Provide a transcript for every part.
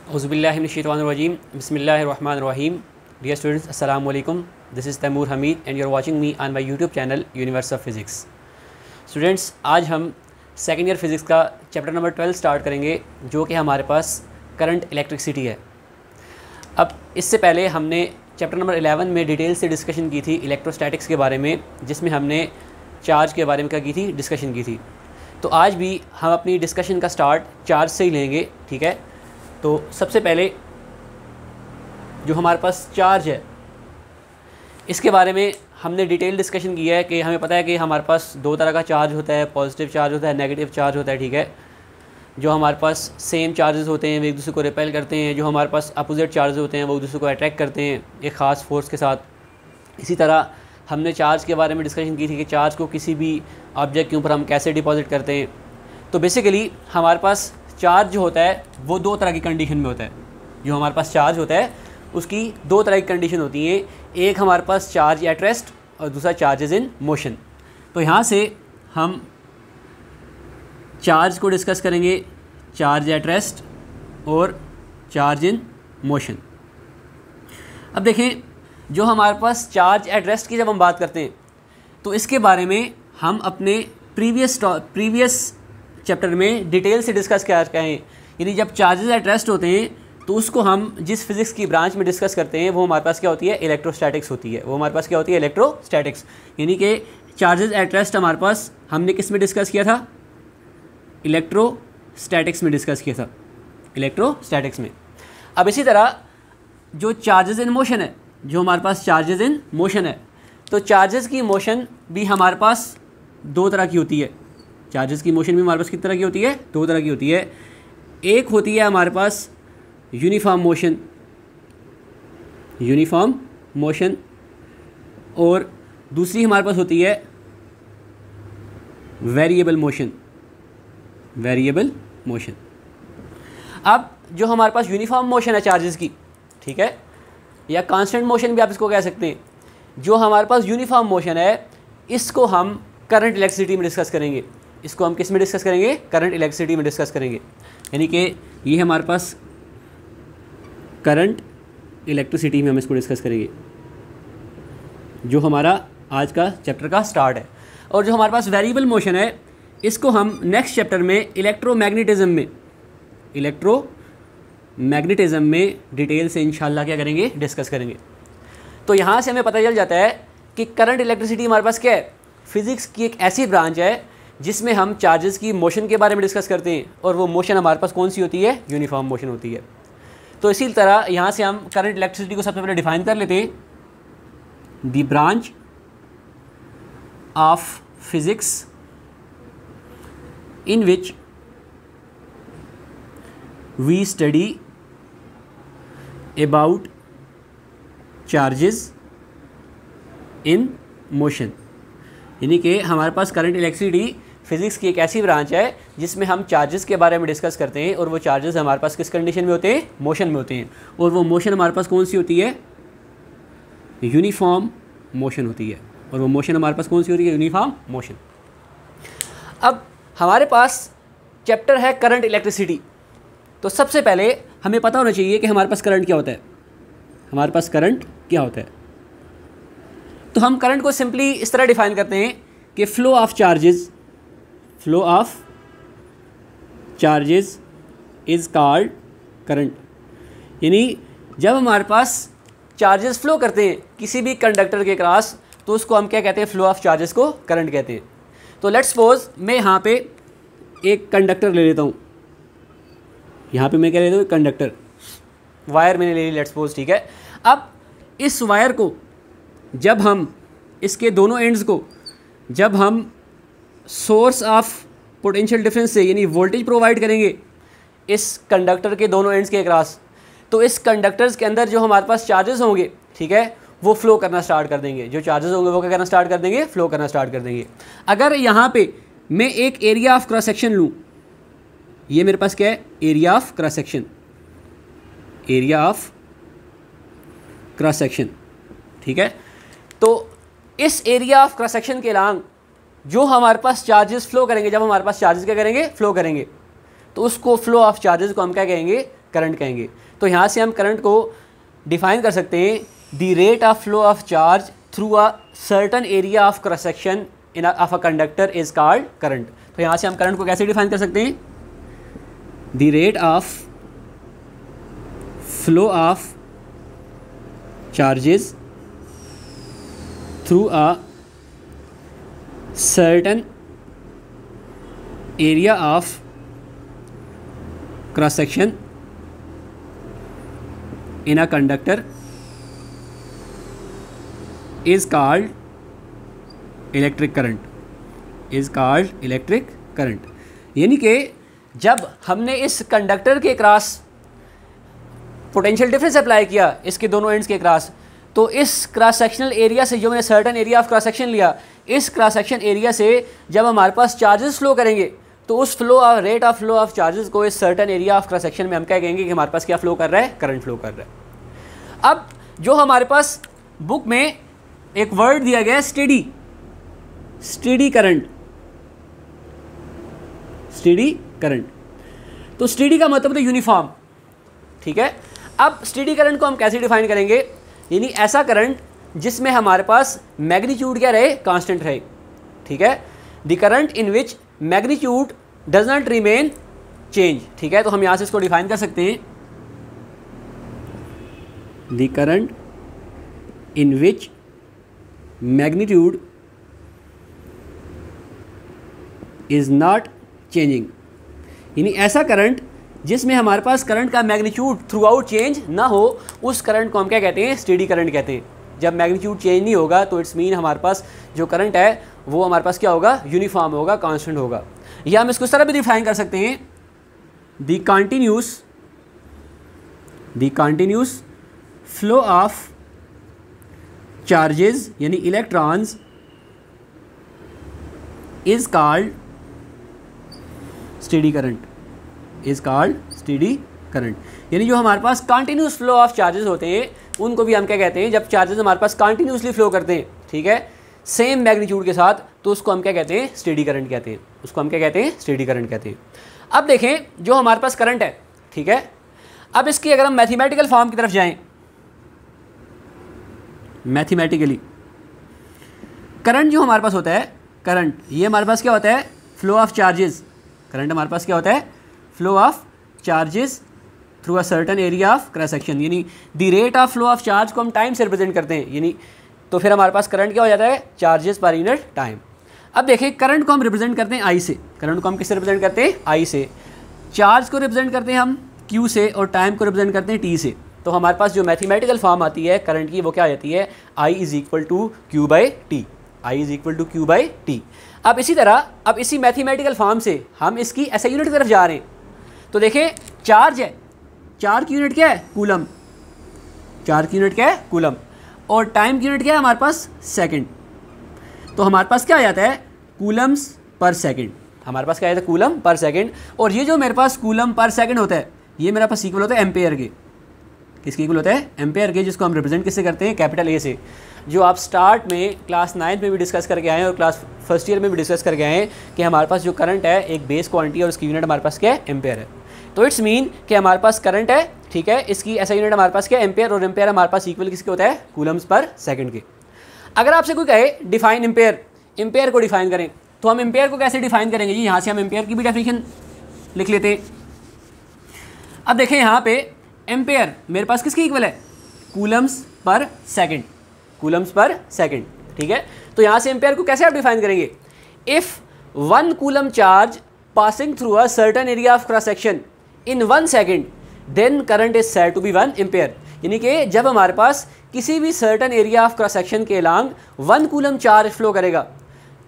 औज़ुबिल्लाहिमिनश्शैतानिर्रजीम बिस्मिल्लाहिर्रहमानिर्रहीम। Dear students, अस्सलाम वालेकुम। This is Taimur Hameed and you are watching me on my YouTube channel Universe of Physics. Students, आज हम second year physics का chapter number 12 start करेंगे, जो कि हमारे पास करंट इलेक्ट्रिसिटी है। अब इससे पहले हमने चैप्टर नंबर 11 में डिटेल से डिस्कशन की थी इलेक्ट्रोस्टैटिक्स के बारे में, जिसमें हमने चार्ज के बारे में क्या की थी, डिस्कशन की थी। तो आज भी हम अपनी डिस्कशन का स्टार्ट चार्ज से ही लेंगे, ठीक है। तो सबसे पहले जो हमारे पास चार्ज है, इसके बारे में हमने डिटेल डिस्कशन किया है कि हमें पता है कि हमारे पास दो तरह का चार्ज होता है, पॉजिटिव चार्ज होता है, नेगेटिव चार्ज होता है, ठीक है। जो हमारे पास सेम चार्जेस होते हैं वो एक दूसरे को रिपेल करते हैं, जो हमारे पास अपोजिट चार्जेस होते हैं वो एक दूसरे को अट्रैक्ट करते हैं एक ख़ास फोर्स के साथ। इसी तरह हमने चार्ज के बारे में डिस्कशन की थी कि चार्ज को किसी भी ऑब्जेक्ट के ऊपर हम कैसे डिपॉजिट करते हैं। तो बेसिकली हमारे पास चार्ज जो होता है वो दो तरह की कंडीशन में होता है। जो हमारे पास चार्ज होता है उसकी दो तरह की कंडीशन होती हैं। एक हमारे पास चार्ज एट रेस्ट और दूसरा चार्जेस इन मोशन। तो यहाँ से हम चार्ज को डिस्कस करेंगे, चार्ज एट रेस्ट और चार्ज इन मोशन। अब देखें, जो हमारे पास चार्ज एट रेस्ट की जब हम बात करते हैं तो इसके बारे में हम अपने प्रीवियस चैप्टर में डिटेल से डिस्कस क्या हैं। यानी जब चार्जेस एट रेस्ट होते हैं तो उसको हम जिस फिज़िक्स की ब्रांच में डिस्कस करते हैं वो हमारे पास क्या होती है, इलेक्ट्रोस्टैटिक्स होती है। वो हमारे पास क्या होती है, इलेक्ट्रोस्टैटिक्स। यानी कि चार्जेस एट रेस्ट हमारे पास हमने किस में डिस्कस किया था, इलेक्ट्रोस्टैटिक्स में डिस्कस किया था, इलेक्ट्रोस्टैटिक्स में। अब इसी तरह जो चार्जेस इन मोशन है, जो हमारे पास चार्जेस इन मोशन है, तो चार्जेस की मोशन भी हमारे पास दो तरह की होती है। चार्जेस की मोशन भी हमारे पास कितनी तरह की होती है, दो तरह की होती है। एक होती है हमारे पास यूनिफॉर्म मोशन, यूनिफॉर्म मोशन, और दूसरी हमारे पास होती है वेरिएबल मोशन, वेरिएबल मोशन। अब जो हमारे पास यूनिफॉर्म मोशन है चार्जेस की, ठीक है, या कांस्टेंट मोशन भी आप इसको कह सकते हैं। जो हमारे पास यूनिफॉर्म मोशन है इसको हम करंट इलेक्ट्रिसिटी में डिस्कस करेंगे। इसको हम किस में डिस्कस करेंगे, करंट इलेक्ट्रिसिटी में डिस्कस करेंगे। यानी कि ये हमारे पास करंट इलेक्ट्रिसिटी में हम इसको डिस्कस करेंगे, जो हमारा आज का चैप्टर का स्टार्ट है। और जो हमारे पास वेरिएबल मोशन है इसको हम नेक्स्ट चैप्टर में इलेक्ट्रोमैग्नेटिज्म में डिटेल से इंशाल्लाह क्या करेंगे, डिस्कस करेंगे। तो यहाँ से हमें पता चल जाता है कि करंट इलेक्ट्रिसिटी हमारे पास क्या है, फिज़िक्स की एक ऐसी ब्रांच है जिसमें हम चार्जेस की मोशन के बारे में डिस्कस करते हैं, और वो मोशन हमारे पास कौन सी होती है, यूनिफॉर्म मोशन होती है। तो इसी तरह यहाँ से हम करंट इलेक्ट्रिसिटी को सबसे पहले डिफाइन कर लेते हैं। The branch of physics in which we study about charges in motion. यानी कि हमारे पास करंट इलेक्ट्रिसिटी फिज़िक्स की एक ऐसी ब्रांच है जिसमें हम चार्जेस के बारे में डिस्कस करते हैं, और वो चार्जेस हमारे पास किस कंडीशन में होते हैं, मोशन में होते हैं। और वो मोशन हमारे पास कौन सी होती है, यूनिफॉर्म मोशन होती है। और वो मोशन हमारे पास कौन सी होती है, यूनिफॉर्म मोशन। अब हमारे पास चैप्टर है करंट इलेक्ट्रिसिटी। तो सबसे पहले हमें पता होना चाहिए कि हमारे पास करंट क्या होता है, हमारे पास करंट क्या होता है। तो हम करंट को सिंपली इस तरह डिफाइन करते हैं कि flow of charges is called current. यानी जब हमारे पास चार्जेस फ्लो करते हैं किसी भी कंडक्टर के क्रॉस, तो उसको हम क्या कहते हैं, फ्लो ऑफ चार्जेस को करंट कहते हैं। तो लेट्स सपोज मैं यहाँ पे एक कंडक्टर ले लेता हूँ, यहाँ पे मैं क्या लेता हूँ, कंडक्टर, वायर मैंने ले ली, लेट्स सपोज, ठीक है। अब इस वायर को जब हम इसके दोनों एंड्स को जब हम सोर्स ऑफ पोटेंशियल डिफरेंस से यानी वोल्टेज प्रोवाइड करेंगे इस कंडक्टर के दोनों एंड्स के अक्रॉस, तो इस कंडक्टर्स के अंदर जो हमारे पास चार्जेस होंगे, ठीक है, वो फ्लो करना स्टार्ट कर देंगे। जो चार्जेस होंगे वो क्या करना स्टार्ट कर देंगे, फ्लो करना स्टार्ट कर देंगे। अगर यहाँ पे मैं एक एरिया ऑफ क्रॉस सेक्शन लूँ, ये मेरे पास क्या है, area of cross section, area of cross section, ठीक है। तो इस एरिया ऑफ क्रॉस सेक्शन के अलॉन्ग जो हमारे पास चार्जेस फ्लो करेंगे, जब हमारे पास चार्जेस क्या करेंगे, फ्लो करेंगे, तो उसको फ्लो ऑफ चार्जेस को हम क्या कहेंगे, करंट कहेंगे। तो यहाँ से हम करंट को डिफाइन कर सकते हैं, the rate of flow of charge through a certain area of cross section in of a conductor is called current. तो यहाँ से हम करंट को कैसे डिफाइन कर सकते हैं, the rate of flow of charges through a certain area of cross section in a conductor is called electric current, is called electric current। यानी कि जब हमने इस कंडक्टर के क्रॉस पोटेंशियल डिफरेंस अप्लाई किया इसके दोनों एंड्स के क्रॉस, तो इस क्रॉस सेक्शनल एरिया से जो मैंने certain area of cross section लिया, इस क्रॉस सेक्शन एरिया से जब हमारे पास चार्जेस फ्लो करेंगे तो उस rate of flow of charges को इस certain area of cross section में हम क्या कहेंगे कि हमारे पास क्या फ्लो कर रहा है, करंट फ्लो कर रहा है। अब जो हमारे पास बुक में एक वर्ड दिया गया है स्टेडी करंट, स्टेडी करंट। तो स्टेडी का मतलब है यूनिफॉर्म, ठीक है। अब स्टेडी करंट को हम कैसे डिफाइन करेंगे, यानी ऐसा करंट जिसमें हमारे पास मैग्नीट्यूड क्या रहे, कांस्टेंट रहे, ठीक है। The current in which magnitude does not remain change, ठीक है। तो हम यहाँ से इसको डिफाइन कर सकते हैं, the current in which magnitude is not changing, यानी ऐसा करंट जिसमें हमारे पास करंट का मैग्नीट्यूड थ्रू आउट चेंज ना हो, उस करंट को हम क्या कहते हैं, स्टेडी करंट कहते हैं। जब मैग्नीट्यूड चेंज नहीं होगा तो इट्स मीन हमारे पास जो करंट है वो हमारे पास क्या होगा, यूनिफॉर्म होगा, कांस्टेंट होगा। या हम इसको इस तरह भी डिफाइन कर सकते हैं, the continuous flow of charges यानी electrons is called steady current, is called steady current. यानी जो हमारे पास कंटिन्यूस फ्लो ऑफ चार्जेस होते हैं उनको भी हम क्या कहते हैं, जब चार्जेस हमारे पास कंटिन्यूसली फ्लो करते हैं, ठीक है, सेम मैग्नीट्यूड के साथ, तो उसको हम क्या कहते हैं, स्टेडी करंट कहते हैं, उसको हम क्या कहते हैं, स्टेडी करंट कहते हैं। अब देखें जो हमारे पास करंट है, ठीक है, अब इसकी अगर हम मैथमेटिकल फॉर्म की तरफ जाएं, मैथमेटिकली करंट जो हमारे पास होता है, करंट ये हमारे पास क्या होता है, फ्लो ऑफ चार्जेस। करंट हमारे पास क्या होता है, flow of charges through a certain area of cross section, यानी the rate of flow of charge को हम टाइम से रिप्रेजेंट करते हैं, यानी तो फिर हमारे पास करंट क्या हो जाता है, चार्जेस पर यूनिट टाइम। अब देखिए करंट को हम रिप्रेजेंट करते हैं आई से, करंट को हम किससे रिप्रेजेंट करते हैं, आई से। चार्ज को रिप्रेजेंट करते हैं हम क्यू से, और टाइम को रिप्रेजेंट करते हैं टी से। तो हमारे पास जो मैथमेटिकल फॉर्म आती है करंट की वो क्या आ जाती है, I is equal to Q by T, I is equal to Q by T. अब इसी तरह अब इसी मैथमेटिकल फॉर्म से हम इसकी ऐसे यूनिट की तरफ जा रहे हैं, तो देखें चार्ज है, चार्ज की यूनिट क्या है, कूलम, चार्ज की यूनिट क्या है, कूलम, और टाइम की यूनिट क्या है हमारे पास, सेकंड। तो हमारे पास क्या आ जाता है, कूलम्स पर सेकंड, हमारे पास क्या आ जाता है, कूलम पर सेकंड। और ये जो मेरे पास कूलम पर सेकंड होता है ये मेरे पास इक्वल होता है एम्पेयर के, किसके इक्वल होता है, एम्पेयर के, जिसको हम रिप्रेजेंट किससे करते हैं, कैपिटल ए से। जो आप स्टार्ट में क्लास 9 में भी डिस्कस करके आए हैं और क्लास फर्स्ट ईयर में भी डिस्कस करके आए हैं कि हमारे पास जो करंट है एक बेस क्वांटिटी है और उसकी यूनिट हमारे पास क्या है, एम्पेयर है। तो इट्स मीन कि हमारे पास करंट है, ठीक है, इसकी ऐसा यूनिट हमारे पास क्या है, एम्पेयर, और एम्पेयर हमारे पास इक्वल किसके होता है, कूलम्स पर सेकंड के। अगर आपसे कोई कहे डिफाइन एम्पेयर, एम्पेयर को डिफाइन करें, तो हम एम्पेयर को कैसे डिफाइन करेंगे जी, यहाँ से हम एम्पेयर की भी डेफिनेशन लिख लेते हैं। अब देखें यहाँ पे एम्पेयर मेरे पास किसके इक्वल है, कूलम्स पर सेकंड, कूलम्स पर सेकंड, ठीक है। तो यहाँ से एम्पेयर को कैसे आप डिफाइन करेंगे, if 1 coulomb charge passing through a certain area of cross section in 1 second then current is said to be 1 ampere. यानी कि जब हमारे पास किसी भी certain area of cross section के अलॉन्ग 1 कूलम चार्ज फ्लो करेगा,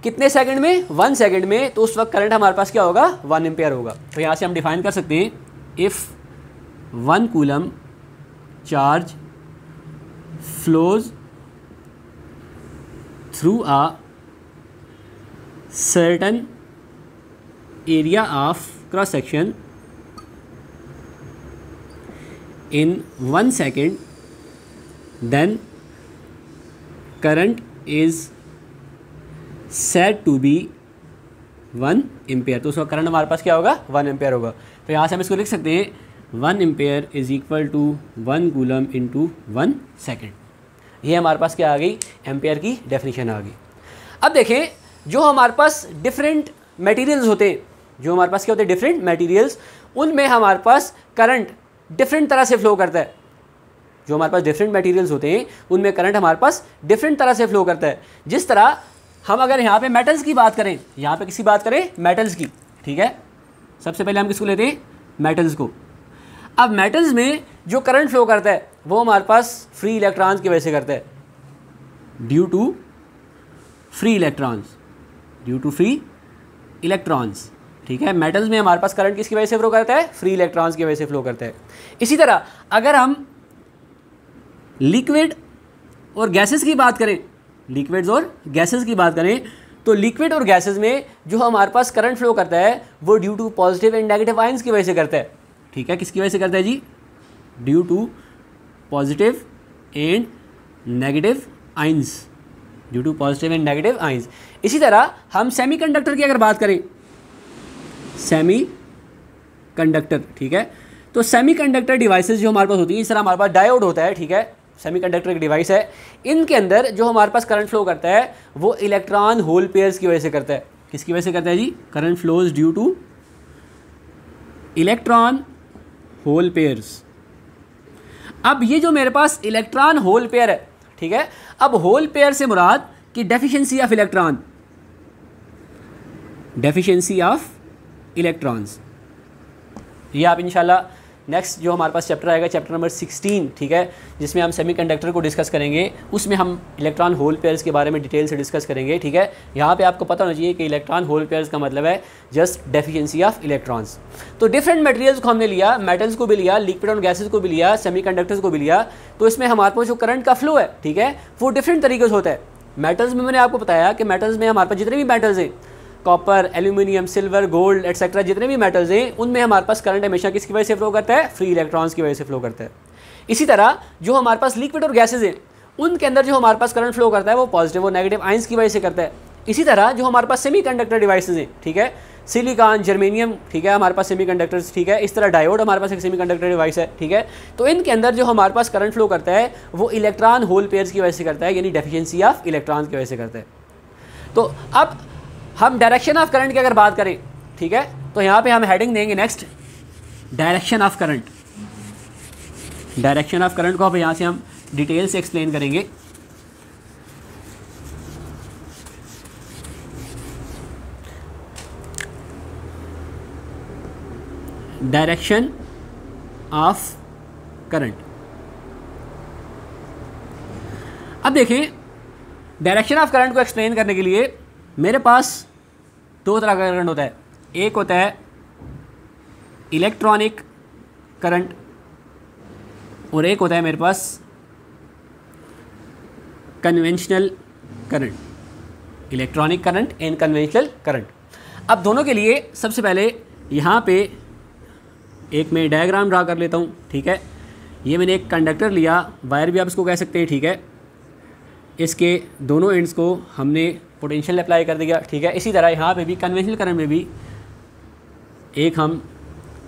कितने सेकंड में, 1 सेकंड में, तो उस वक्त करंट हमारे पास क्या होगा, 1 एम्पेयर होगा। तो यहाँ से हम डिफाइन कर सकते हैं, if 1 coulomb charge flows through a certain area of cross section in 1 second then current is said to be 1 ampere. तो उसका करंट हमारे पास क्या होगा, 1 एम्पेयर होगा। तो यहाँ से हम इसको लिख सकते हैं, 1 ampere is equal to 1 coulomb into 1 second. ये हमारे पास क्या आ गई, एम्पेयर की डेफिनेशन आ गई। अब देखें, जो हमारे पास डिफरेंट मटेरियल्स होते हैं, जो हमारे पास क्या होते हैं, डिफरेंट मटेरियल्स, उनमें हमारे पास करंट डिफरेंट तरह से फ्लो करता है। जो हमारे पास डिफरेंट मटेरियल्स होते हैं उनमें करंट हमारे पास डिफरेंट तरह से फ्लो करता है। जिस तरह हम अगर यहाँ पे मेटल्स की बात करें, यहाँ पे किसी बात करें मेटल्स की, ठीक है, सबसे पहले हम किसको लेते हैं, मेटल्स को। अब मेटल्स में जो करंट फ्लो करता है वो हमारे पास फ्री इलेक्ट्रॉन्स की वजह से करता है, due to free electrons, due to free electrons, ठीक है। मेटल्स में हमारे पास करंट किसकी वजह से फ्लो करता है, फ्री इलेक्ट्रॉन्स की वजह से फ्लो करता है। इसी तरह अगर हम लिक्विड और गैसेस की बात करें, लिक्विड्स और गैसेस की बात करें, तो लिक्विड और गैसेस में जो हमारे पास करंट फ्लो करता है वो due to positive and negative ions की वजह से करता है, ठीक है। किसकी वजह से करता है जी, due to positive and negative ions, due to positive and negative ions. इसी तरह हम सेमीकंडक्टर की अगर बात करें, सेमीकंडक्टर, ठीक है, तो सेमीकंडक्टर डिवाइसेस जो हमारे पास होती हैं, इस तरह हमारे पास डायोड होता है, ठीक है, सेमीकंडक्टर एक डिवाइस है। इनके अंदर जो हमारे पास करंट फ्लो करता है वो इलेक्ट्रॉन होल पेयर्स की वजह से करता है। किसकी वजह से करता है जी, current flows due to electron hole pairs. अब ये जो मेरे पास इलेक्ट्रॉन होल पेयर है, ठीक है, अब होल पेयर से मुराद कि deficiency of electron, deficiency of electrons, ये आप इंशाल्लाह नेक्स्ट जो हमारे पास चैप्टर आएगा, चैप्टर नंबर 16, ठीक है, जिसमें हम सेमीकंडक्टर को डिस्कस करेंगे, उसमें हम इलेक्ट्रॉन होल पेयर्स के बारे में डिटेल से डिस्कस करेंगे, ठीक है। यहाँ पे आपको पता होना चाहिए कि इलेक्ट्रॉन होल पेयर्स का मतलब है जस्ट डेफिशिएंसी ऑफ इलेक्ट्रॉन्स। तो डिफरेंट मटेरियल्स को हमने लिया, मेटल्स को भी लिया, लिक्विड और गैसेस को भी लिया, सेमीकंडक्टर्स को भी लिया, तो इसमें हमारे पास जो करंट का फ्लो है, ठीक है, वो डिफरेंट तरीके से होता है। मेटल्स में मैंने आपको बताया कि मेटल्स में हमारे पास जितने भी मेटल्स हैं, copper, aluminium, silver, gold etcetera, जितने भी मेटल्स हैं, उनमें हमारे पास करंट हमेशा किसकी वजह से फ्लो करता है, फ्री इलेक्ट्रॉन्स की वजह से फ्लो करता है। इसी तरह जो हमारे पास लिक्विड और गैसेज हैं, उनके अंदर जो हमारे पास करंट फ्लो करता है वो पॉजिटिव और नेगेटिव आयंस की वजह से करता है। इसी तरह जो हमारे पास सेमीकंडक्टर डिवाइसेज हैं, ठीक है, सिलिकॉन, जर्मेनियम, ठीक है, हमारे पास सेमीकंडक्टर्स, ठीक है, इस तरह डायोड हमारे पास एक सेमीकंडक्टर डिवाइस है, ठीक है, तो इनके अंदर जो हमारे पास करंट फ्लो करता है वो इलेक्ट्रॉन होल पेयर्स की वजह से करता है, यानी डेफिशिएंसी ऑफ इलेक्ट्रॉन्स की वजह से करता है। तो अब हम डायरेक्शन ऑफ करंट की अगर बात करें, ठीक है, तो यहाँ पे हम हेडिंग देंगे next direction of current. Direction of current को अब यहाँ से हम डिटेल से एक्सप्लेन करेंगे। Direction of current. अब देखें, डायरेक्शन ऑफ करंट को एक्सप्लेन करने के लिए मेरे पास दो तरह का करंट होता है। एक होता है इलेक्ट्रॉनिक करंट और एक होता है मेरे पास conventional current, electronic current and conventional current. अब दोनों के लिए सबसे पहले यहाँ पे एक मैं डायग्राम ड्रा कर लेता हूँ, ठीक है। ये मैंने एक कंडक्टर लिया, वायर भी आप इसको कह सकते हैं, ठीक है, इसके दोनों एंड्स को हमने पोटेंशियल अप्लाई कर दिया, ठीक है। इसी तरह यहाँ पे भी कन्वेंशनल करंट में भी एक हम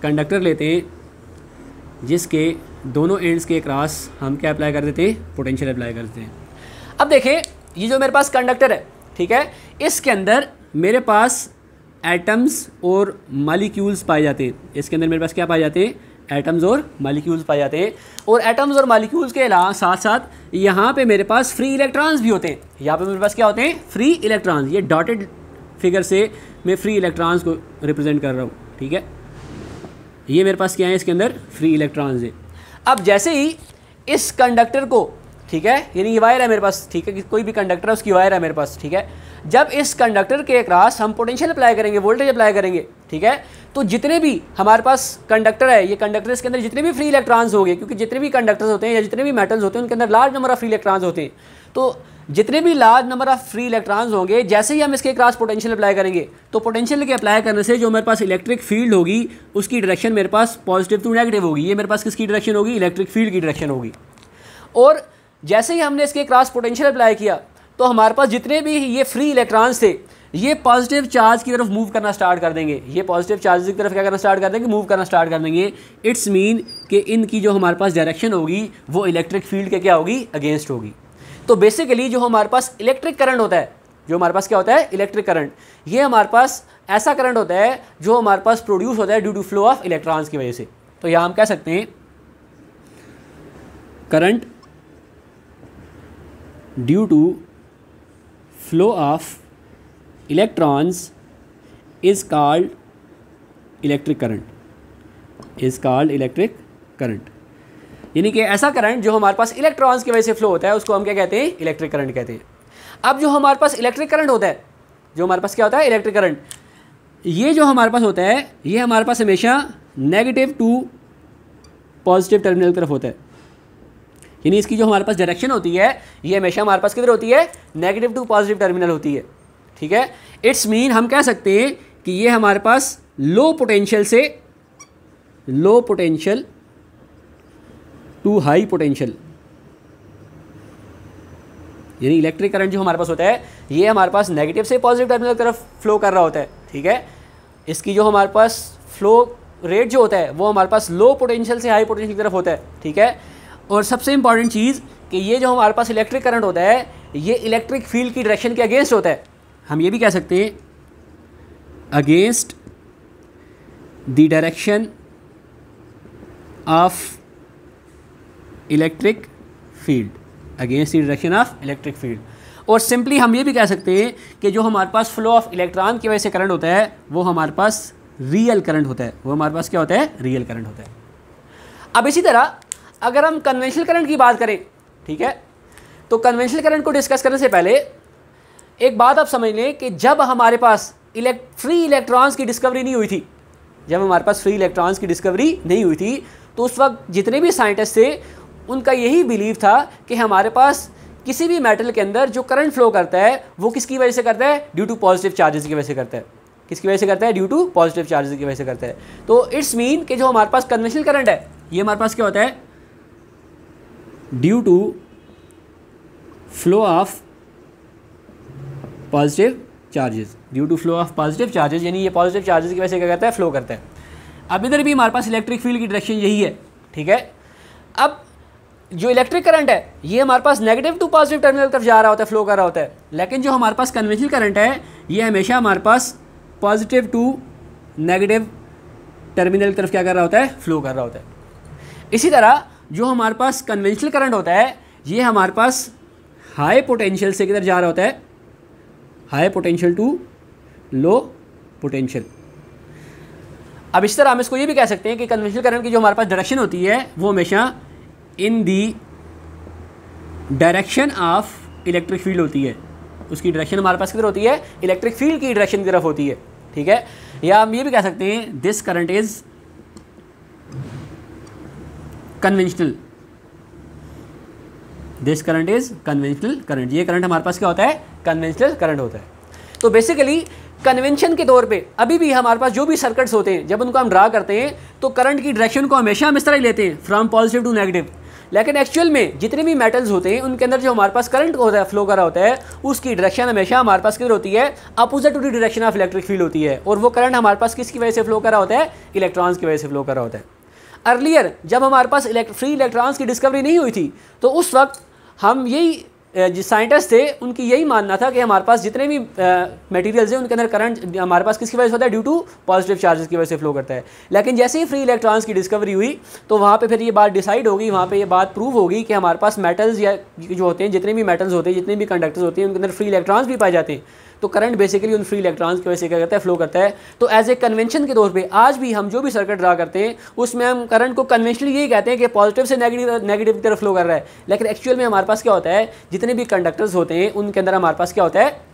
कंडक्टर लेते हैं जिसके दोनों एंड्स के क्रॉस हम क्या अप्लाई कर देते हैं, पोटेंशियल अप्लाई करते हैं। अब देखें, ये जो मेरे पास कंडक्टर है, ठीक है, इसके अंदर मेरे पास एटम्स और मॉलिक्यूल्स पाए जाते हैं। इसके अंदर मेरे पास क्या पाए जाते हैं, एटम्स और मॉलिक्यूल्स पाए जाते हैं। और एटम्स और मॉलिक्यूल्स के अलावा साथ साथ यहाँ पे मेरे पास फ्री इलेक्ट्रॉन्स भी होते हैं। यहाँ पे मेरे पास क्या होते हैं, फ्री इलेक्ट्रॉन्स। ये डॉटेड फिगर से मैं फ्री इलेक्ट्रॉन्स को रिप्रेजेंट कर रहा हूँ, ठीक है। ये मेरे पास क्या है, इसके अंदर फ्री इलेक्ट्रॉन्स है। अब जैसे ही इस कंडक्टर को, ठीक है, यानी ये वायर है मेरे पास, ठीक है, कि कोई भी कंडक्टर है उसकी वायर है मेरे पास, ठीक है, जब इस कंडक्टर के अक्रॉस हम पोटेंशियल अप्लाई करेंगे, वोल्टेज अप्लाई करेंगे, ठीक है, तो जितने भी हमारे पास कंडक्टर है, ये कंडक्टर इसके अंदर जितने भी फ्री इलेक्ट्रॉन्स होंगे, क्योंकि जितने भी कंडक्टर्स होते हैं या जितने भी मेटल्स होते हैं उनके अंदर large number of free electrons होते हैं, तो जितने भी large number of free electrons होंगे, जैसे ही हम इसके क्रॉस पोटेंशियल अप्लाई करेंगे, तो पोटेंशियल के अप्लाई करने से जो मेरे पास इलेक्ट्रिक फील्ड होगी उसकी डायरेक्शन मेरे पास पॉजिटिव टू नेगेटिव होगी। ये मेरे पास किसकी डायरेक्शन होगी, इलेक्ट्रिक फील्ड की डायरेक्शन होगी। और जैसे ही हमने इसके क्रॉस पोटेंशियल अप्लाई किया तो हमारे पास जितने भी ये फ्री इलेक्ट्रॉन्स थे ये पॉजिटिव चार्ज की तरफ मूव करना स्टार्ट कर देंगे, ये पॉजिटिव चार्ज की तरफ क्या करना स्टार्ट कर देंगे, मूव करना स्टार्ट कर देंगे। इट्स मीन कि इनकी जो हमारे पास डायरेक्शन होगी वो इलेक्ट्रिक फील्ड के क्या होगी, अगेंस्ट होगी। तो बेसिकली जो हमारे पास इलेक्ट्रिक करंट होता है, जो हमारे पास क्या होता है, इलेक्ट्रिक करंट, ये हमारे पास ऐसा करंट होता है जो हमारे पास प्रोड्यूस होता है due to flow of electrons की वजह से। तो यहाँ हम कह सकते हैं current due to flow of electrons is called electric current, is called electric current. यानी कि ऐसा करंट जो हमारे पास इलेक्ट्रॉन्स की वजह से फ्लो होता है उसको हम क्या कहते हैं, इलेक्ट्रिक करंट कहते हैं। अब जो हमारे पास इलेक्ट्रिक करंट होता है, जो हमारे पास क्या होता है, इलेक्ट्रिक करंट, ये जो हमारे पास होता है ये हमारे पास हमेशा नेगेटिव टू पॉजिटिव टर्मिनल की तरफ होता है। यानी इसकी जो हमारे पास डायरेक्शन होती है ये हमेशा हमारे पास किधर होती है, नेगेटिव टू पॉजिटिव टर्मिनल होती है। ठीक है, इट्स मीन हम कह सकते हैं कि ये हमारे पास लो पोटेंशियल से low potential to high potential, यानी इलेक्ट्रिक करंट जो हमारे पास होता है ये हमारे पास नेगेटिव से पॉजिटिव टर्मिनल की तरफ फ्लो कर रहा होता है। ठीक है, इसकी जो हमारे पास फ्लो रेट जो होता है वो हमारे पास लो पोटेंशियल से हाई पोटेंशियल की तरफ होता है। ठीक है, और सबसे इंपॉर्टेंट चीज़ कि ये जो हमारे पास इलेक्ट्रिक करंट होता है ये इलेक्ट्रिक फील्ड की डायरेक्शन के अगेंस्ट होता है। हम ये भी कह सकते हैं against the direction of electric field, against the direction of electric field. और सिंपली हम ये भी कह सकते हैं कि जो हमारे पास फ्लो ऑफ इलेक्ट्रॉन की वजह से करंट होता है वो हमारे पास रियल करंट होता है, वो हमारे पास क्या होता है, रियल करंट होता है। अब इसी तरह अगर हम कन्वेंशनल करंट की बात करें, ठीक है, तो कन्वेंशनल करंट को डिस्कस करने से पहले एक बात आप समझ लें कि जब हमारे पास फ्री इलेक्ट्रॉन्स की डिस्कवरी नहीं हुई थी, जब हमारे पास फ्री इलेक्ट्रॉन्स की डिस्कवरी नहीं हुई थी तो उस वक्त जितने भी साइंटिस्ट थे उनका यही बिलीव था कि हमारे पास किसी भी मेटल के अंदर जो करंट फ्लो करता है वो किसकी वजह से करता है, ड्यू टू पॉजिटिव चार्जेस की वजह से करता है। किसकी वजह से करता है, ड्यू टू पॉजिटिव चार्जेस की वजह से करता है। तो इट्स मीन कि जो हमारे पास कन्वेंशनल करंट है ये हमारे पास क्या होता है, due to flow of positive charges, due to flow of positive charges, यानी ये पॉजिटिव चार्जेस की वजह से क्या करता है, फ्लो करता है। अब इधर भी हमारे पास इलेक्ट्रिक फील्ड की डायरेक्शन यही है। ठीक है, अब जो इलेक्ट्रिक करंट है ये हमारे पास नेगेटिव टू पॉजिटिव टर्मिनल तरफ जा रहा होता है, फ्लो कर रहा होता है, लेकिन जो हमारे पास कन्वेंशनल करंट है ये हमेशा हमारे पास पॉजिटिव टू नेगेटिव टर्मिनल की तरफ क्या कर रहा होता है, फ्लो कर रहा होता है। इसी तरह जो हमारे पास कन्वेंशनल करंट होता है ये हमारे पास हाई पोटेंशियल से किधर जा रहा होता है, high potential to low potential. अब इस तरह हम इसको ये भी कह सकते हैं कि कन्वेंशनल करंट की जो हमारे पास डायरेक्शन होती है वो हमेशा in the direction of electric field होती है, उसकी डायरेक्शन हमारे पास किधर होती है, इलेक्ट्रिक फील्ड की डायरेक्शन की तरफ होती है। ठीक है, या हम ये भी कह सकते हैं this current is conventional, this current is conventional current, ये करंट हमारे पास क्या होता है, कन्वेंशनल करंट होता है। तो बेसिकली कन्वेंशन के तौर पे अभी भी हमारे पास जो भी सर्किट्स होते हैं जब उनको हम ड्रा करते हैं तो करंट की डायरेक्शन को हमेशा हम इस तरह ही लेते हैं, फ्रॉम पॉजिटिव टू नेगेटिव। लेकिन एक्चुअल में जितने भी मेटल्स होते हैं उनके अंदर जो हमारे पास करंट होता है, फ्लो कर रहा होता है, उसकी डायरेक्शन हमेशा हमारे पास किधर होती है, opposite to the direction of electric field होती है। और वो करंट हमारे पास किसकी वजह से फ्लो कर रहा होता है, इलेक्ट्रॉन्स की वजह से फ्लो कर रहा होता है। अर्लियर जब हमारे पास फ्री इलेक्ट्रॉन्स की डिस्कवरी नहीं हुई थी तो उस वक्त हम यही जो साइंटिस्ट थे उनकी यही मानना था कि हमारे पास जितने भी मटेरियल्स हैं उनके अंदर करंट हमारे पास किसकी वजह से होता है, ड्यू टू पॉजिटिव चार्जेस की वजह से फ्लो करता है। लेकिन जैसे ही फ्री इलेक्ट्रॉन्स की डिस्कवरी हुई तो वहाँ पे फिर ये बात डिसाइड होगी, वहाँ पे ये बात प्रूव होगी कि हमारे पास मेटल्स या जो होते हैं, जितने भी मेटल्स होते हैं, जितने भी कंडक्टर्स होते हैं, उनके अंदर फ्री इलेक्ट्रॉन्स भी पाए जाते हैं। तो करंट बेसिकली उन फ्री इलेक्ट्रॉन्स की वजह से क्या करता है, फ्लो करता है। तो एज ए कन्वेंशन के तौर पे आज भी हम जो भी सर्किट ड्रा करते हैं उसमें हम करंट को कन्वेंशनली यही कहते हैं कि पॉजिटिव से नेगेटिव की तरफ फ्लो कर रहा है। लेकिन एक्चुअल में हमारे पास क्या होता है, जितने भी कंडक्टर्स होते हैं उनके अंदर हमारे पास क्या होता है,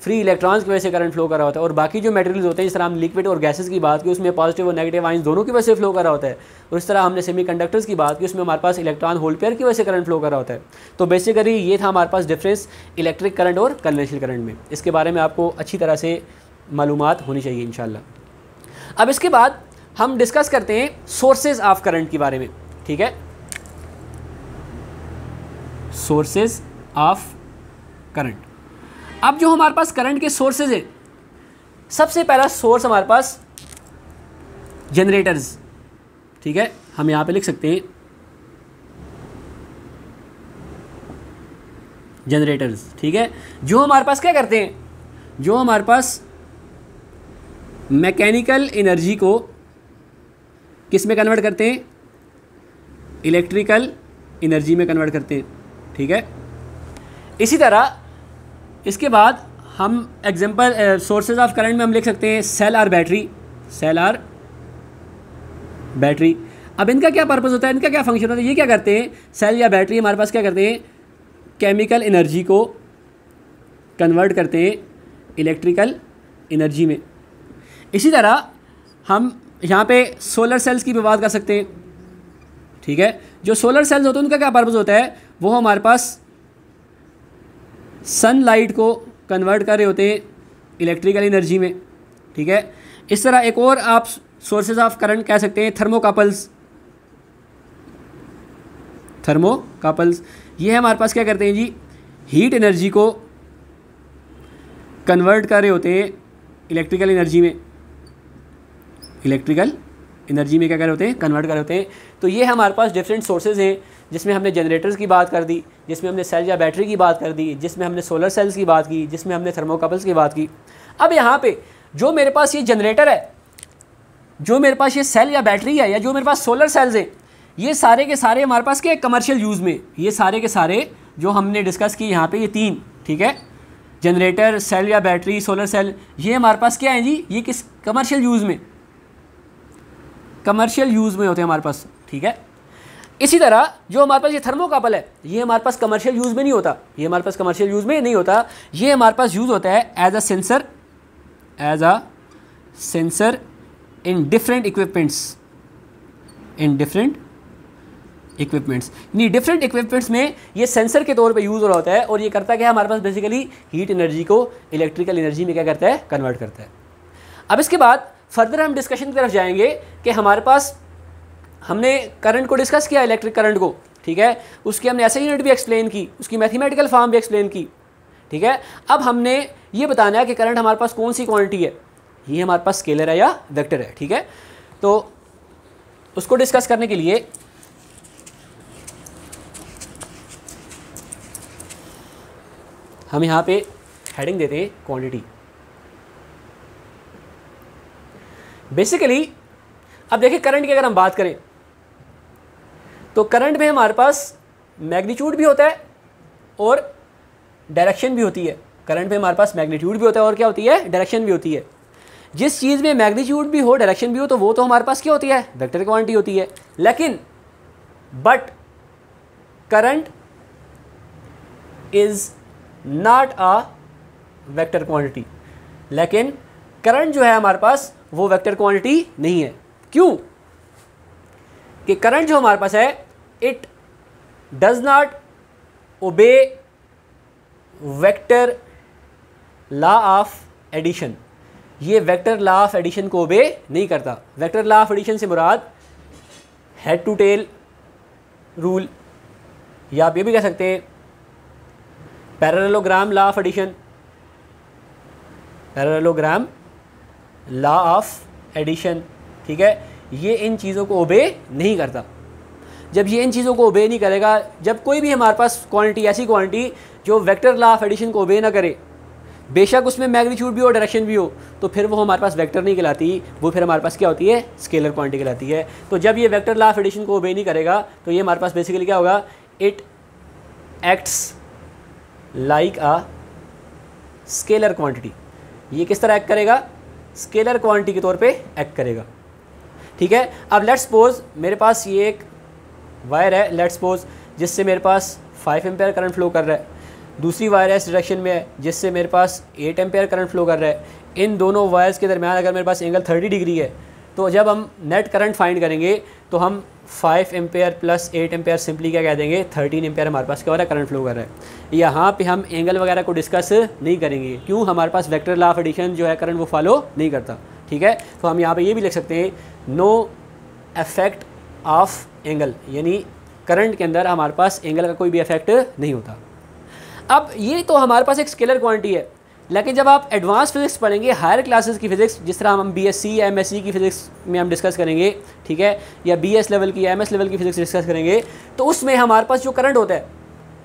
फ्री इलेक्ट्रॉन्स की वजह से करंट फ्लो कर रहा होता है। और बाकी जो मटेरियल्स होते हैं, जिस तरह हम लिक्विड और गैसेस की बात की, उसमें पॉजिटिव और नेगेटिव आयंस दोनों की वजह से फ्लो कर रहा होता है। और इस तरह हमने सेमीकंडक्टर्स की बात की, उसमें हमारे पास इलेक्ट्रॉन होल पेयर की वजह से करंट फ्लो कर रहा होता है। तो बेसिकली ये था हमारे पास डिफरेंस इलेक्ट्रिक करंट और कन्वेंशनल करंट में। इसके बारे में आपको अच्छी तरह से मालूमात होनी चाहिए इंशाल्लाह। अब इसके बाद हम डिस्कस करते हैं सोर्सेज ऑफ करंट के बारे में। ठीक है, सोर्सेज ऑफ करंट। अब जो हमारे पास करंट के सोर्सेज हैं, सबसे पहला सोर्स हमारे पास जनरेटर्स, ठीक है, हम यहाँ पे लिख सकते हैं जनरेटर्स, ठीक है, जो हमारे पास क्या करते हैं, जो हमारे पास मैकेनिकल एनर्जी को किस में कन्वर्ट करते हैं, इलेक्ट्रिकल एनर्जी में कन्वर्ट करते हैं, ठीक है। इसी तरह इसके बाद हम एग्जांपल सोर्सेज ऑफ करंट में हम लिख सकते हैं cell are battery, cell are battery. अब इनका क्या पर्पस होता है, इनका क्या फंक्शन होता है, ये क्या करते हैं, सेल या बैटरी हमारे पास क्या करते हैं, केमिकल एनर्जी को कन्वर्ट करते हैं इलेक्ट्रिकल एनर्जी में। इसी तरह हम यहाँ पे सोलर सेल्स की भी बात कर सकते हैं, ठीक है। जो सोलर सेल्स होते हैं उनका क्या पर्पस होता है, वो हमारे पास सनलाइट को कन्वर्ट कर रहे होते हैं इलेक्ट्रिकल एनर्जी में, ठीक है। इस तरह एक और आप सोर्सेज ऑफ करंट कह सकते हैं थर्मोकपल्स, थर्मोकपल्स ये हमारे पास क्या करते हैं जी, हीट एनर्जी को कन्वर्ट कर रहे होते हैं इलेक्ट्रिकल एनर्जी में, इलेक्ट्रिकल एनर्जी में क्या कर रहे होते हैं, कन्वर्ट कर रहे होते हैं। तो ये हमारे पास डिफरेंट सोर्सेज हैं, जिसमें हमने जनरेटर्स की बात कर दी, जिसमें हमने सेल या बैटरी की बात कर दी, जिसमें हमने सोलर सेल्स की बात की, जिसमें हमने थर्मोकपल्स की बात की। अब यहाँ पे जो मेरे पास ये जनरेटर है, जो मेरे पास ये सेल या बैटरी है, या जो मेरे पास सोलर सेल्स हैं, ये सारे के सारे हमारे पास क्या कमर्शियल यूज़ में, ये सारे के सारे जो हमने डिस्कस किए यहाँ पे ये तीन, ठीक है, जनरेटर, सेल या बैटरी, सोलर सेल, ये हमारे पास क्या है जी, ये किस कमर्शियल यूज़ में, कमर्शियल यूज़ में होते हैं हमारे पास, ठीक है। इसी तरह जो हमारे पास ये थर्मोकपल है, ये हमारे पास कमर्शियल यूज़ में नहीं होता, ये हमारे पास कमर्शियल यूज़ में नहीं होता, ये हमारे पास यूज़ होता है as a sensor in different equipments, in different equipments, यानी डिफरेंट इक्विपमेंट्स में ये सेंसर के तौर पे यूज़ हो रहा होता है, और ये करता क्या है, हमारे पास बेसिकली हीट एनर्जी को इलेक्ट्रिकल एनर्जी में क्या करता है, कन्वर्ट करता है। अब इसके बाद फर्दर हम डिस्कशन की तरफ जाएंगे कि हमारे पास हमने करंट को डिस्कस किया, इलेक्ट्रिक करंट को, ठीक है, उसकी हमने ऐसे यूनिट भी एक्सप्लेन की, उसकी मैथमेटिकल फॉर्म भी एक्सप्लेन की, ठीक है। अब हमने ये बताना है कि करंट हमारे पास कौन सी क्वांटिटी है, ये हमारे पास स्केलर है या वेक्टर है, ठीक है। तो उसको डिस्कस करने के लिए हम यहाँ पे हेडिंग देते हैं क्वांटिटी। बेसिकली अब देखिए करंट की अगर हम बात करें तो करंट में हमारे पास मैग्नीट्यूड भी होता है और डायरेक्शन भी होती है। करंट में हमारे पास मैग्नीट्यूड भी होता है और क्या होती है, डायरेक्शन भी होती है। जिस चीज़ में मैग्नीट्यूड भी हो, डायरेक्शन भी हो, तो वो तो हमारे पास क्या होती है, वेक्टर क्वांटिटी होती है। लेकिन but current is not a vector quantity, लेकिन करंट जो है हमारे पास वो वेक्टर क्वांटिटी नहीं है। क्यों? कि करंट जो हमारे पास है it does not obey vector law of addition, ये वेक्टर लॉ ऑफ एडिशन को ओबे नहीं करता। वेक्टर लॉ ऑफ एडिशन से मुराद हेड टू टेल रूल, या आप ये भी कह सकते हैं parallelogram law of addition, parallelogram law of addition, ठीक है। ये इन चीज़ों को ओबे नहीं करता। जब ये इन चीज़ों को ओबे नहीं करेगा, जब कोई भी हमारे पास क्वांटिटी, ऐसी क्वांटिटी जो वेक्टर लॉ ऑफ एडिशन को ओबे ना करे, बेशक उसमें मैग्नीट्यूड भी हो, डायरेक्शन भी हो, तो फिर वो हमारे पास वेक्टर नहीं कहलाती, वो फिर हमारे पास क्या होती है, स्केलर क्वांटिटी कहलाती है। तो जब ये वेक्टर लॉ ऑफ एडिशन को ओबे नहीं करेगा तो ये हमारे पास बेसिकली क्या होगा, it acts like a scalar quantity. ये किस तरह एक्ट करेगा, स्केलर क्वांटिटी के तौर पे एक्ट करेगा, ठीक है। अब लेट्स सपोज मेरे पास ये एक वायर है, लेट्स सपोज जिससे मेरे पास 5 एम्पेयर करंट फ्लो कर रहा है, दूसरी वायर है इस डायरेक्शन में है जिससे मेरे पास 8 एम्पेयर करंट फ्लो कर रहा है। इन दोनों वायर्स के दरमियान अगर मेरे पास एंगल 30 डिग्री है, तो जब हम नेट करंट फाइंड करेंगे तो हम 5 एम्पेयर प्लस 8 एम्पेयर सिंपली क्या कह देंगे, 13 एम्पेयर हमारे पास क्या हो रहा है, करंट फ्लो कर रहा है। यहाँ पे हम एंगल वगैरह को डिस्कस नहीं करेंगे, क्यों, हमारे पास वेक्टर लॉ ऑफ एडिशन जो है करंट वो फॉलो नहीं करता, ठीक है। तो हम यहाँ पे ये भी लिख सकते हैं नो इफेक्ट ऑफ एंगल, यानी करंट के अंदर हमारे पास एंगल का कोई भी इफेक्ट नहीं होता। अब ये तो हमारे पास एक स्केलर क्वांटिटी है, लेकिन जब आप एडवांस फिजिक्स पढ़ेंगे, हायर क्लासेस की फ़िज़िक्स, जिस तरह हम बीएससी या एमएससी की फ़िज़िक्स में हम डिस्कस करेंगे, ठीक है, या बीएस लेवल की, एमएस लेवल की फ़िज़िक्स डिस्कस करेंगे, तो उसमें हमारे पास जो करंट होता है,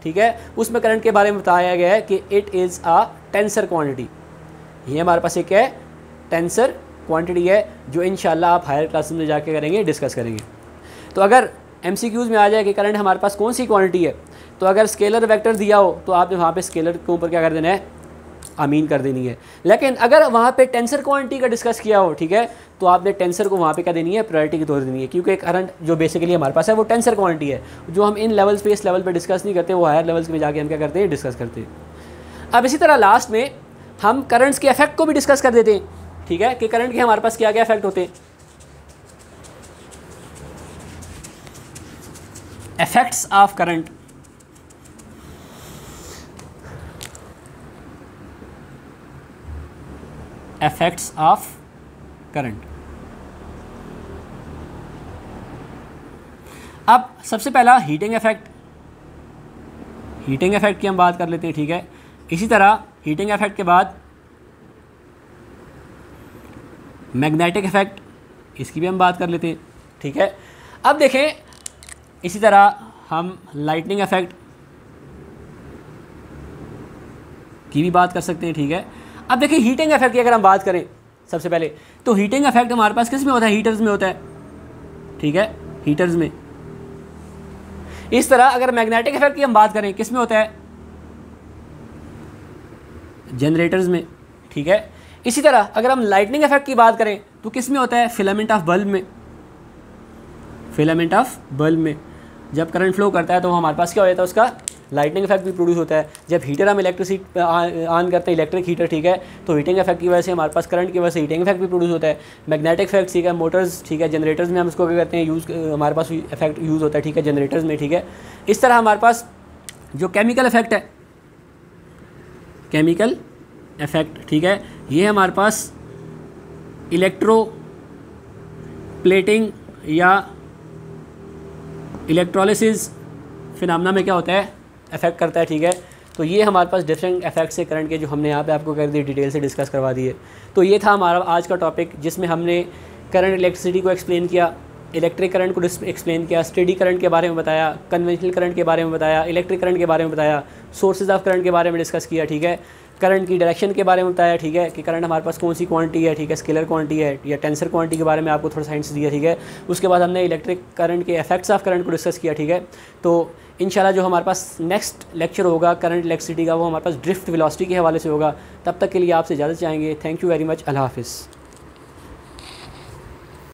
ठीक है, उसमें करंट के बारे में बताया गया है कि it is a tensor quantity. ये हमारे पास एक है टेंसर क्वांटिटी है, जो इंशाल्लाह आप हायर क्लासेस में जाके करेंगे, डिस्कस करेंगे। तो अगर एमसीक्यूज़ में आ जाए कि करंट हमारे पास कौन सी क्वांटिटी है, तो अगर स्केलर वेक्टर दिया हो तो आपने वहाँ पे स्केलर के ऊपर क्या कर देना है, आमीन कर देनी है। लेकिन अगर वहाँ पे टेंसर क्वांटिटी का डिस्कस किया हो, ठीक है, तो आपने टेंसर को वहाँ पे क्या देनी है, प्रायोरिटी की तौर देनी है, क्योंकि करंट जो बेसिकली हमारे पास है वो टेंसर क्वांटिटी है। जो हम इन लेवल्स पे, इस लेवल पे डिस्कस नहीं करते, वो हायर लेवल्स में जाके हम क्या करते हैं, डिस्कस करते हैं। अब इसी तरह लास्ट में हम करंट्स के इफेक्ट को भी डिस्कस कर देते हैं, ठीक है, कि करंट के हमारे पास क्या क्या इफेक्ट होते हैं। Effects of current, effects of current. अब सबसे पहला हीटिंग इफेक्ट, हीटिंग इफेक्ट की हम बात कर लेते हैं, ठीक है। इसी तरह हीटिंग इफेक्ट के बाद मैग्नेटिक इफेक्ट, इसकी भी हम बात कर लेते हैं, ठीक है। अब देखें, इसी तरह हम लाइटनिंग इफेक्ट की भी बात कर सकते हैं, ठीक है। अब देखिए हीटिंग इफेक्ट की अगर हम बात करें सबसे पहले, तो हीटिंग इफेक्ट हमारे पास किस में होता है, हीटर्स में होता है, ठीक है, हीटर्स में। इस तरह अगर मैग्नेटिक इफेक्ट की हम बात करें, किस में होता है, जनरेटर्स में, ठीक है। इसी तरह अगर हम लाइटनिंग इफेक्ट की बात करें तो किस में होता है, फिलामेंट ऑफ बल्ब में, फिलामेंट ऑफ बल्ब में जब करंट फ्लो करता है तो हमारे पास क्या हो जाता है, उसका लाइटनिंग इफेक्ट भी प्रोड्यूस होता है। जब हीटर हम इलेक्ट्रिसिटी ऑन करते हैं, इलेक्ट्रिक हीटर, ठीक है, तो हीटिंग इफेक्ट की वजह से हमारे पास करंट की वजह से हीटिंग इफेक्ट भी प्रोड्यूस होता है। मैग्नेटिक इफेक्ट, ठीक है, मोटर्स, ठीक है, जनरेटर्स में हम इसको क्या करते हैं, यूज़, हमारे पास इफेक्ट यूज़ होता है, ठीक है, जनरेटर्स में, ठीक है। इस तरह हमारे पास जो केमिकल इफेक्ट है, केमिकल इफेक्ट, ठीक है, ये हमारे पास इलेक्ट्रो प्लेटिंग या इलेक्ट्रोलिसिस फिनोमेना में क्या होता है, इफेक्ट करता है, ठीक है। तो ये हमारे पास डिफरेंट इफेक्ट्स है करंट के, जो हमने यहाँ पे आपको कर दिए, डिटेल से डिस्कस करवा दिए। तो ये था हमारा आज का टॉपिक, जिसमें हमने करंट इलेक्ट्रिसिटी को एक्सप्लेन किया, इलेक्ट्रिक करंट को एक्सप्लेन किया, स्टेडी करंट के बारे में बताया, कन्वेंशनल करंट के बारे में बताया, इलेक्ट्रिक करंट के बारे में बताया, सोर्सेज ऑफ करंट के बारे में डिस्कस किया, ठीक है, करंट की डायरेक्शन के बारे में बताया, ठीक है, कि करंट हमारे पास कौन सी क्वांटिटी है, ठीक है, स्केलर क्वांटिटी है या टेंसर क्वांटिटी के बारे में आपको थोड़ा साइंस दिया, ठीक है। उसके बाद हमने इलेक्ट्रिक करंट के इफेक्ट्स ऑफ करंट को डिस्कस किया, ठीक है। तो इंशाल्लाह जो हमारे पास नेक्स्ट लेक्चर होगा करंट इलेक्ट्रिसिटी का, वो हमारे पास ड्रिफ्ट वेलोसिटी के हवाले से होगा। तब तक के लिए आपसे इजाज़त चाहेंगे। Thank you very much. अल्लाह हाफिज़।